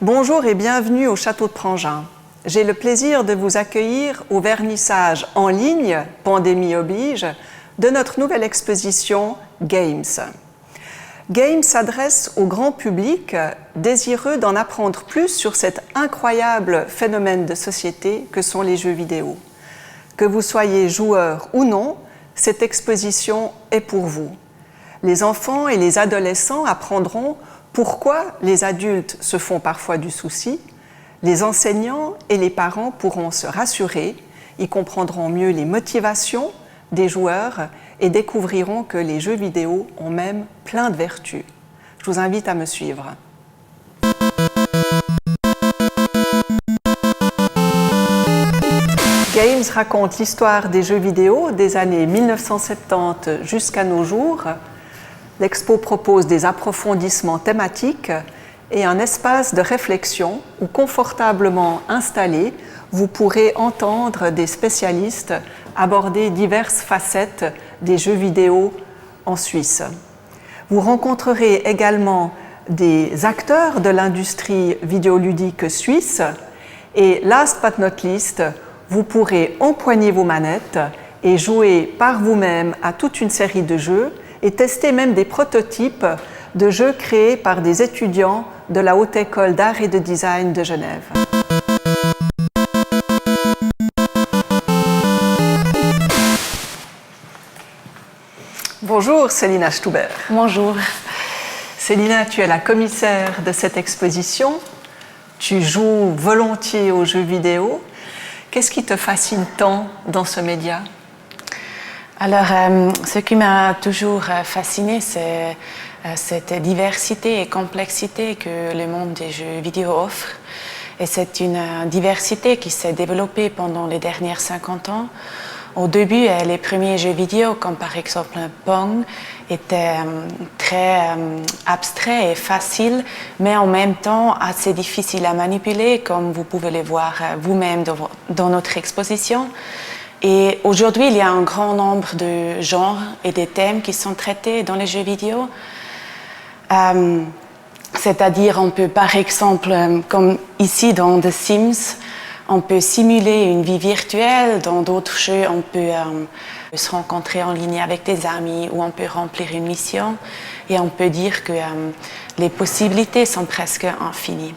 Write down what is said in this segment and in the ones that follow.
Bonjour et bienvenue au Château de Prangin. J'ai le plaisir de vous accueillir au vernissage en ligne, pandémie oblige, de notre nouvelle exposition Games. Games s'adresse au grand public désireux d'en apprendre plus sur cet incroyable phénomène de société que sont les jeux vidéo. Que vous soyez joueur ou non, cette exposition est pour vous. Les enfants et les adolescents apprendront pourquoi les adultes se font parfois du souci. Les enseignants et les parents pourront se rassurer, ils comprendront mieux les motivations des joueurs et découvriront que les jeux vidéo ont même plein de vertus. Je vous invite à me suivre. Games raconte l'histoire des jeux vidéo des années 1970 jusqu'à nos jours. L'expo propose des approfondissements thématiques et un espace de réflexion où, confortablement installé, vous pourrez entendre des spécialistes aborder diverses facettes des jeux vidéo en Suisse. Vous rencontrerez également des acteurs de l'industrie vidéoludique suisse et, last but not least, vous pourrez empoigner vos manettes et jouer par vous-même à toute une série de jeux et tester même des prototypes de jeux créés par des étudiants de la Haute École d'Art et de Design de Genève. Bonjour Célina Stouber. Bonjour. Célina, tu es la commissaire de cette exposition. Tu joues volontiers aux jeux vidéo. Qu'est-ce qui te fascine tant dans ce média ? Alors, ce qui m'a toujours fasciné, c'est cette diversité et complexité que le monde des jeux vidéo offre. Et c'est une diversité qui s'est développée pendant les dernières 50 ans. Au début, les premiers jeux vidéo, comme par exemple Pong, étaient très abstraits et faciles, mais en même temps assez difficiles à manipuler, comme vous pouvez le voir vous-même dans notre exposition. Et aujourd'hui, il y a un grand nombre de genres et de thèmes qui sont traités dans les jeux vidéo. C'est-à-dire, on peut par exemple, comme ici dans The Sims, on peut simuler une vie virtuelle. Dans d'autres jeux, on peut se rencontrer en ligne avec des amis ou on peut remplir une mission. Et on peut dire que les possibilités sont presque infinies.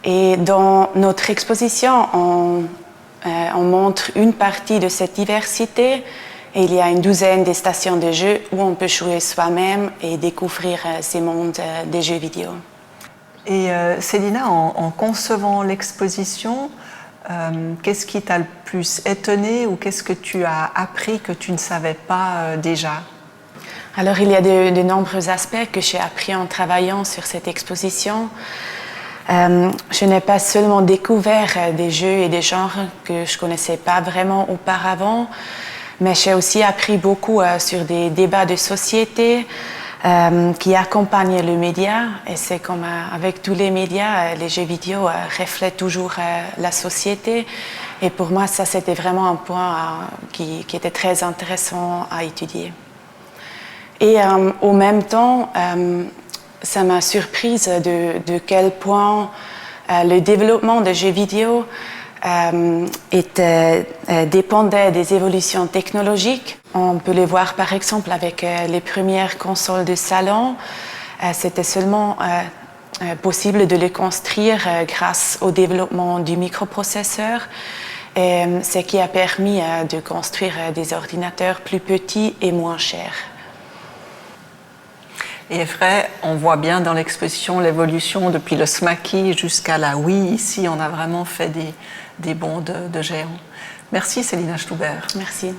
Et dans notre exposition, on montre une partie de cette diversité et il y a une douzaine de stations de jeux où on peut jouer soi-même et découvrir ces mondes des jeux vidéo. Et Célina, en concevant l'exposition, qu'est-ce qui t'a le plus étonné ou qu'est-ce que tu as appris que tu ne savais pas déjà ? Alors il y a de nombreux aspects que j'ai appris en travaillant sur cette exposition. Je n'ai pas seulement découvert des jeux et des genres que je ne connaissais pas vraiment auparavant, mais j'ai aussi appris beaucoup sur des débats de société qui accompagnent le média. Et c'est comme avec tous les médias, les jeux vidéo reflètent toujours la société. Et pour moi, ça, c'était vraiment un point qui était très intéressant à étudier. Et en même temps, ça m'a surprise de quel point le développement des jeux vidéo dépendait des évolutions technologiques. On peut les voir par exemple avec les premières consoles de salon. C'était seulement possible de les construire grâce au développement du microprocesseur, ce qui a permis de construire des ordinateurs plus petits et moins chers. Et vrai, on voit bien dans l'exposition l'évolution depuis le Smaky jusqu'à la Wii. Ici, on a vraiment fait des bonds de géants. Merci Célina Stouber. Merci.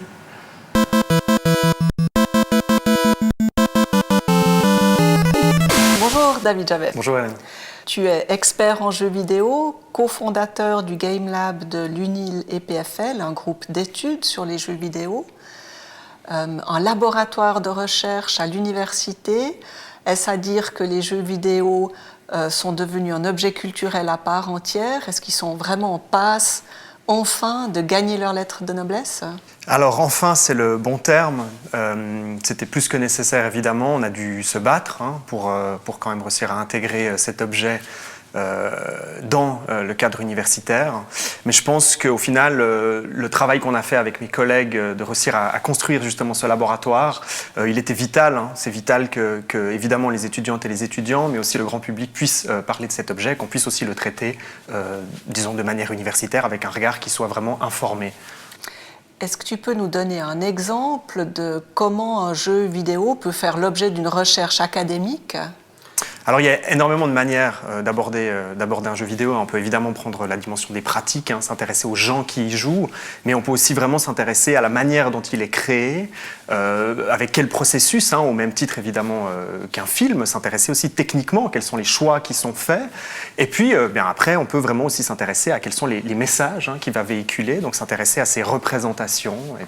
Bonjour David Javet. Bonjour Hélène. Tu es expert en jeux vidéo, cofondateur du Game Lab de l'UNIL et PFL, un groupe d'études sur les jeux vidéo. Un laboratoire de recherche à l'université. Est-ce à dire que les jeux vidéo sont devenus un objet culturel à part entière ? Est-ce qu'ils sont vraiment en passe, enfin, de gagner leur lettre de noblesse ? Alors enfin, c'est le bon terme. C'était plus que nécessaire, évidemment. On a dû se battre pour quand même réussir à intégrer cet objet dans le cadre universitaire. Mais je pense qu'au final, le travail qu'on a fait avec mes collègues de réussir à construire justement ce laboratoire, il était vital. Hein. C'est vital que évidemment les étudiantes et les étudiants, mais aussi le grand public puissent parler de cet objet, qu'on puisse aussi le traiter, disons, de manière universitaire, avec un regard qui soit vraiment informé. Est-ce que tu peux nous donner un exemple de comment un jeu vidéo peut faire l'objet d'une recherche académique ? Alors il y a énormément de manières d'aborder un jeu vidéo. On peut évidemment prendre la dimension des pratiques, hein, s'intéresser aux gens qui y jouent, mais on peut aussi vraiment s'intéresser à la manière dont il est créé, avec quel processus, hein, au même titre évidemment qu'un film, s'intéresser aussi techniquement, quels sont les choix qui sont faits. Et puis bien après, on peut vraiment aussi s'intéresser à quels sont les messages, hein, qu'il va véhiculer, donc s'intéresser à ses représentations, et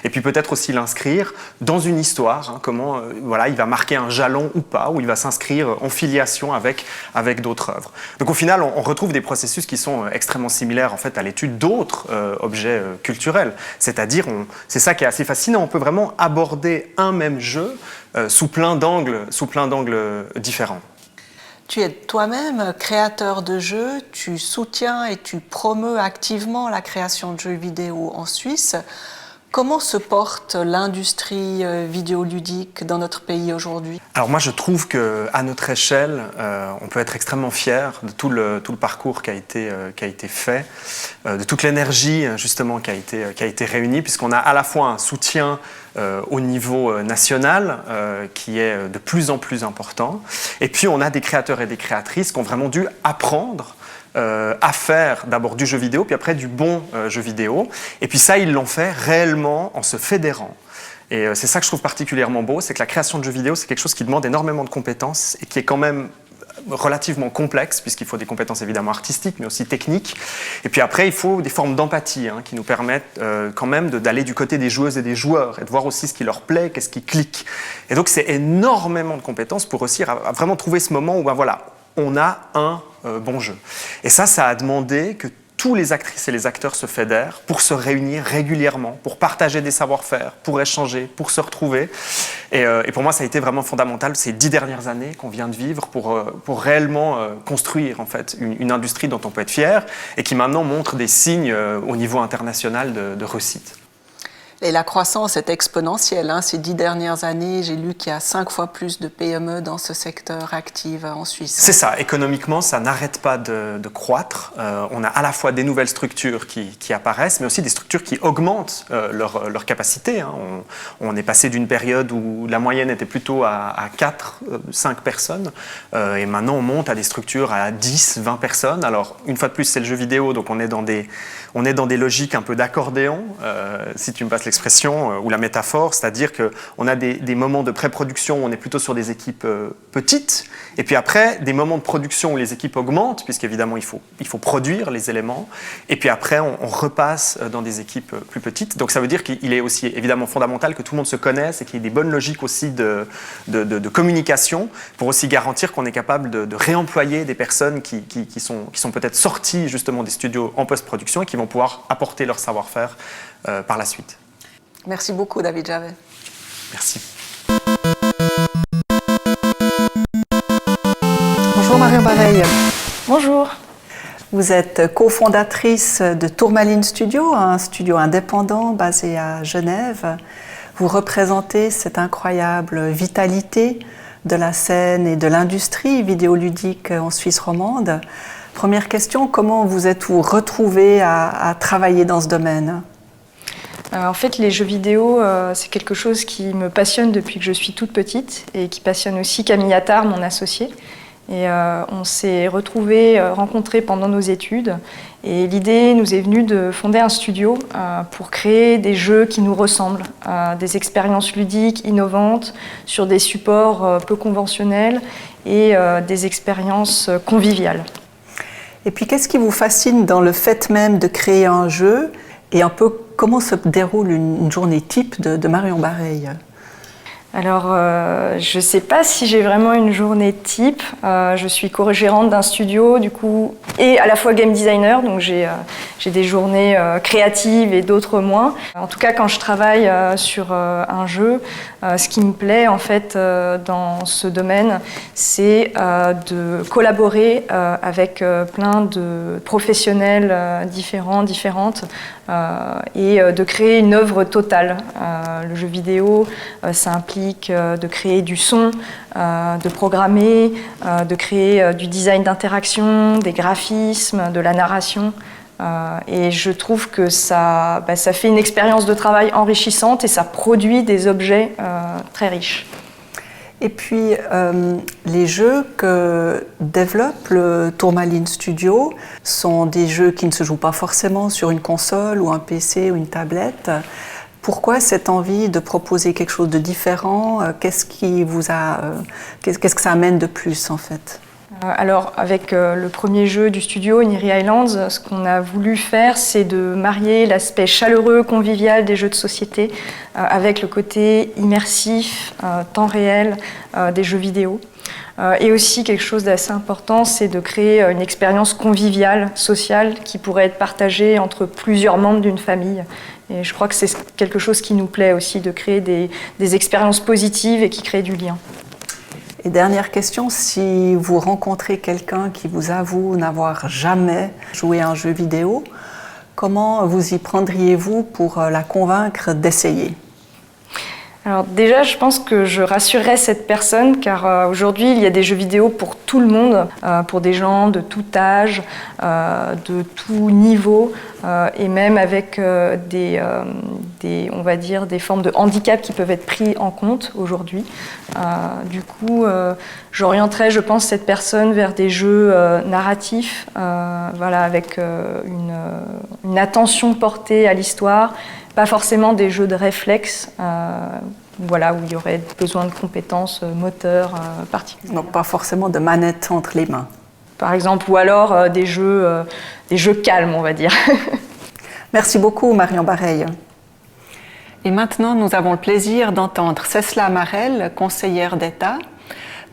puis peut-être aussi l'inscrire dans une histoire, hein, comment voilà, il va marquer un jalon ou pas, ou il va s'inscrire en filiation avec d'autres œuvres. Donc au final, on retrouve des processus qui sont extrêmement similaires en fait, à l'étude d'autres objets culturels. C'est-à-dire, c'est ça qui est assez fascinant, on peut vraiment aborder un même jeu sous plein d'angles différents. Tu es toi-même créateur de jeux, tu soutiens et tu promeus activement la création de jeux vidéo en Suisse. Comment se porte l'industrie vidéoludique dans notre pays aujourd'hui ? Alors moi je trouve qu'à notre échelle, on peut être extrêmement fier de tout le parcours qui a été fait, de toute l'énergie justement qui a été réunie, puisqu'on a à la fois un soutien au niveau national qui est de plus en plus important, et puis on a des créateurs et des créatrices qui ont vraiment dû apprendre à faire d'abord du jeu vidéo, puis après du bon jeu vidéo. Et puis ça, ils l'ont fait réellement en se fédérant. Et c'est ça que je trouve particulièrement beau, c'est que la création de jeux vidéo, c'est quelque chose qui demande énormément de compétences et qui est quand même relativement complexe, puisqu'il faut des compétences évidemment artistiques, mais aussi techniques. Et puis après, il faut des formes d'empathie hein, qui nous permettent quand même d'aller du côté des joueuses et des joueurs et de voir aussi ce qui leur plaît, qu'est-ce qui clique. Et donc, c'est énormément de compétences pour réussir à vraiment trouver ce moment où, ben voilà, on a un bon jeu. Et ça a demandé que tous les actrices et les acteurs se fédèrent pour se réunir régulièrement, pour partager des savoir-faire, pour échanger, pour se retrouver. Et pour moi, ça a été vraiment fondamental ces 10 dernières années qu'on vient de vivre pour réellement construire en fait, une industrie dont on peut être fier et qui maintenant montre des signes au niveau international de réussite. Et la croissance est exponentielle. Hein. Ces 10 dernières années, j'ai lu qu'il y a 5 fois plus de PME dans ce secteur actives en Suisse. C'est ça. Économiquement, ça n'arrête pas de croître. On a à la fois des nouvelles structures qui apparaissent, mais aussi des structures qui augmentent leur capacité. Hein. On est passé d'une période où la moyenne était plutôt à 4, 5 personnes, et maintenant on monte à des structures à 10, 20 personnes. Alors, une fois de plus, c'est le jeu vidéo, donc on est dans des logiques un peu d'accordéon, si tu me passes l'expression ou la métaphore, c'est-à-dire qu'on a des moments de pré-production où on est plutôt sur des équipes petites, et puis après, des moments de production où les équipes augmentent, puisqu'évidemment, il faut produire les éléments, et puis après, on repasse dans des équipes plus petites. Donc ça veut dire qu'il est aussi évidemment fondamental que tout le monde se connaisse et qu'il y ait des bonnes logiques aussi de communication pour aussi garantir qu'on est capable de réemployer des personnes qui sont peut-être sorties justement des studios en post-production et qui vont pouvoir apporter leur savoir-faire par la suite. Merci beaucoup, David Javet. Merci. Bonjour Marion Bareil. Bonjour. Vous êtes cofondatrice de Tourmaline Studio, un studio indépendant basé à Genève. Vous représentez cette incroyable vitalité de la scène et de l'industrie vidéoludique en Suisse romande. Première question, comment vous êtes-vous retrouvée à travailler dans ce domaine ? En fait, les jeux vidéo, c'est quelque chose qui me passionne depuis que je suis toute petite et qui passionne aussi Camille Attard, mon associée. Et on s'est rencontrés pendant nos études. Et l'idée nous est venue de fonder un studio pour créer des jeux qui nous ressemblent, des expériences ludiques innovantes sur des supports peu conventionnels et des expériences conviviales. Et puis, qu'est-ce qui vous fascine dans le fait même de créer un jeu et un peu comment se déroule une journée type de Marion Bareil ? Alors, je ne sais pas si j'ai vraiment une journée type. Je suis co-gérante d'un studio, du coup, et à la fois game designer, donc j'ai des journées créatives et d'autres moins. En tout cas, quand je travaille sur un jeu, ce qui me plaît en fait dans ce domaine, c'est de collaborer avec plein de professionnels différentes, et de créer une œuvre totale. Le jeu vidéo, ça implique de créer du son, de programmer, de créer du design d'interaction, des graphismes, de la narration. Et je trouve que ça fait une expérience de travail enrichissante et ça produit des objets très riches. Et puis, les jeux que développe le Tourmaline Studio sont des jeux qui ne se jouent pas forcément sur une console ou un PC ou une tablette. Pourquoi cette envie de proposer quelque chose de différent? Qu'est-ce que ça amène de plus en fait? Alors, avec le premier jeu du studio, Niri Islands, ce qu'on a voulu faire, c'est de marier l'aspect chaleureux, convivial des jeux de société avec le côté immersif, temps réel des jeux vidéo. Et aussi, quelque chose d'assez important, c'est de créer une expérience conviviale, sociale, qui pourrait être partagée entre plusieurs membres d'une famille. Et je crois que c'est quelque chose qui nous plaît aussi, de créer des expériences positives et qui créent du lien. Et dernière question, si vous rencontrez quelqu'un qui vous avoue n'avoir jamais joué à un jeu vidéo, comment vous y prendriez-vous pour la convaincre d'essayer? Alors déjà, je pense que je rassurerais cette personne car aujourd'hui, il y a des jeux vidéo pour tout le monde, pour des gens de tout âge, de tout niveau, et même avec on va dire, des formes de handicap qui peuvent être pris en compte aujourd'hui. Du coup, j'orienterais, je pense, cette personne vers des jeux narratifs, voilà, avec une attention portée à l'histoire, pas forcément des jeux de réflexe, voilà, où il y aurait besoin de compétences moteurs particulières. Donc pas forcément de manette entre les mains. Par exemple, ou alors des jeux calmes, on va dire. Merci beaucoup, Marion Bareil. Et maintenant, nous avons le plaisir d'entendre Cécile Marel, conseillère d'État.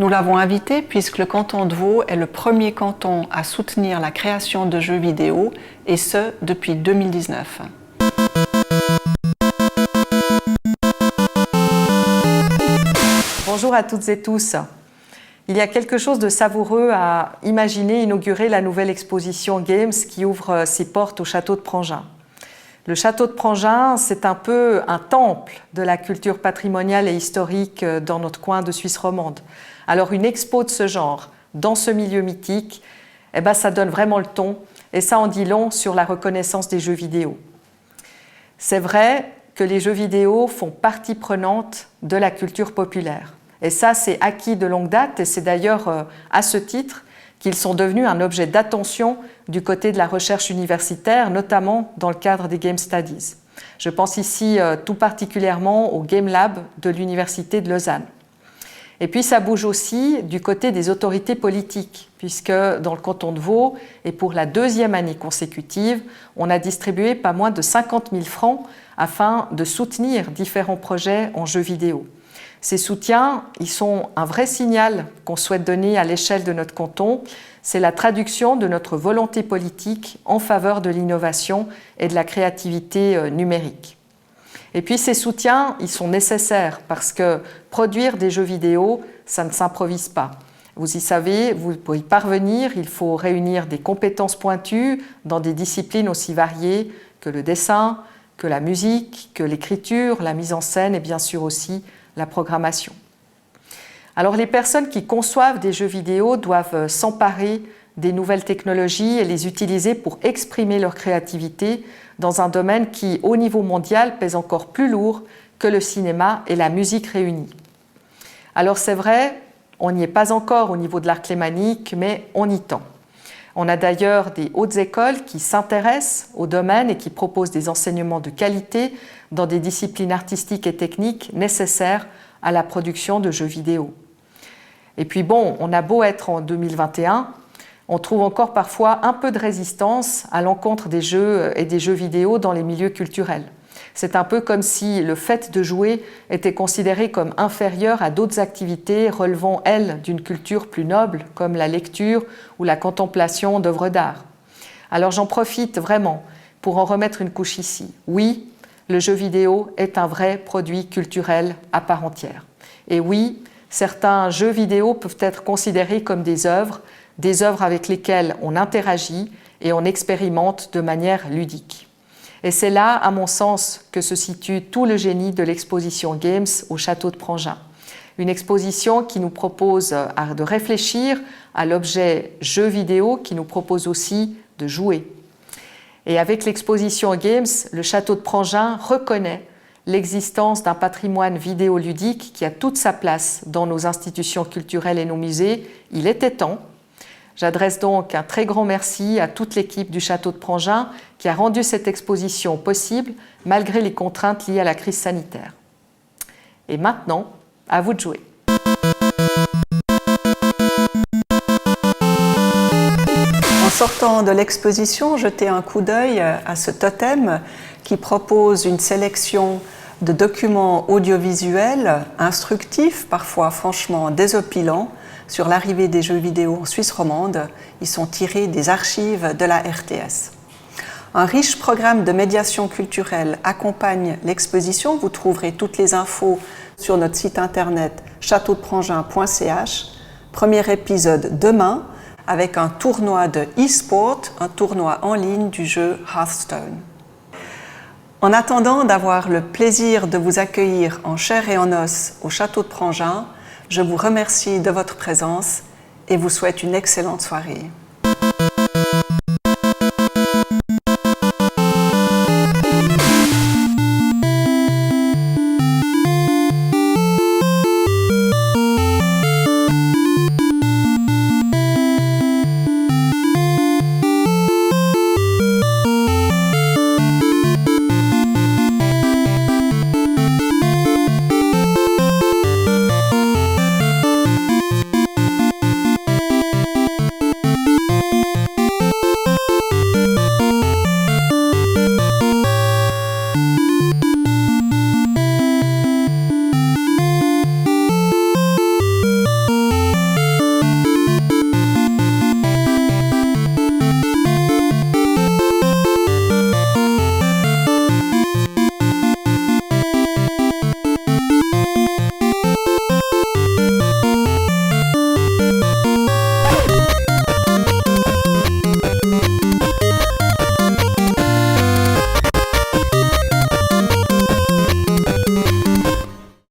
Nous l'avons invitée puisque le canton de Vaud est le premier canton à soutenir la création de jeux vidéo, et ce, depuis 2019. Bonjour à toutes et tous. Il y a quelque chose de savoureux à imaginer inaugurer la nouvelle exposition Games qui ouvre ses portes au château de Prangin. Le château de Prangin, c'est un peu un temple de la culture patrimoniale et historique dans notre coin de Suisse romande. Alors une expo de ce genre, dans ce milieu mythique, ça donne vraiment le ton et ça en dit long sur la reconnaissance des jeux vidéo. C'est vrai que les jeux vidéo font partie prenante de la culture populaire. Et ça, c'est acquis de longue date et c'est d'ailleurs à ce titre qu'ils sont devenus un objet d'attention du côté de la recherche universitaire, notamment dans le cadre des Game Studies. Je pense ici tout particulièrement au Game Lab de l'Université de Lausanne. Et puis ça bouge aussi du côté des autorités politiques, puisque dans le canton de Vaud, et pour la deuxième année consécutive, on a distribué pas moins de 50 000 francs afin de soutenir différents projets en jeux vidéo. Ces soutiens, ils sont un vrai signal qu'on souhaite donner à l'échelle de notre canton. C'est la traduction de notre volonté politique en faveur de l'innovation et de la créativité numérique. Et puis ces soutiens, ils sont nécessaires parce que produire des jeux vidéo, ça ne s'improvise pas. Vous y savez, pour y parvenir, il faut réunir des compétences pointues dans des disciplines aussi variées que le dessin, que la musique, que l'écriture, la mise en scène et bien sûr aussi la programmation. Alors les personnes qui conçoivent des jeux vidéo doivent s'emparer des nouvelles technologies et les utiliser pour exprimer leur créativité dans un domaine qui, au niveau mondial, pèse encore plus lourd que le cinéma et la musique réunis. Alors c'est vrai, on n'y est pas encore au niveau de l'art lémanique, mais on y tend. On a d'ailleurs des hautes écoles qui s'intéressent au domaine et qui proposent des enseignements de qualité dans des disciplines artistiques et techniques nécessaires à la production de jeux vidéo. Et puis bon, on a beau être en 2021, on trouve encore parfois un peu de résistance à l'encontre des jeux et des jeux vidéo dans les milieux culturels. C'est un peu comme si le fait de jouer était considéré comme inférieur à d'autres activités relevant, elles, d'une culture plus noble, comme la lecture ou la contemplation d'œuvres d'art. Alors j'en profite vraiment pour en remettre une couche ici. Oui, le jeu vidéo est un vrai produit culturel à part entière. Et oui, certains jeux vidéo peuvent être considérés comme des œuvres avec lesquelles on interagit et on expérimente de manière ludique. Et c'est là, à mon sens, que se situe tout le génie de l'exposition Games au Château de Prangin. Une exposition qui nous propose de réfléchir à l'objet jeu vidéo, qui nous propose aussi de jouer. Et avec l'exposition Games, le Château de Prangin reconnaît l'existence d'un patrimoine vidéoludique qui a toute sa place dans nos institutions culturelles et nos musées. Il était temps. J'adresse donc un très grand merci à toute l'équipe du Château de Prangin qui a rendu cette exposition possible malgré les contraintes liées à la crise sanitaire. Et maintenant, à vous de jouer. En sortant de l'exposition, jetez un coup d'œil à ce totem qui propose une sélection de documents audiovisuels, instructifs, parfois franchement désopilants, sur l'arrivée des jeux vidéo en Suisse romande. Ils sont tirés des archives de la RTS. Un riche programme de médiation culturelle accompagne l'exposition. Vous trouverez toutes les infos sur notre site internet châteaudeprangin.ch. Premier épisode demain avec un tournoi de e-sport, un tournoi en ligne du jeu Hearthstone. En attendant d'avoir le plaisir de vous accueillir en chair et en os au Château de Prangin, je vous remercie de votre présence et vous souhaite une excellente soirée.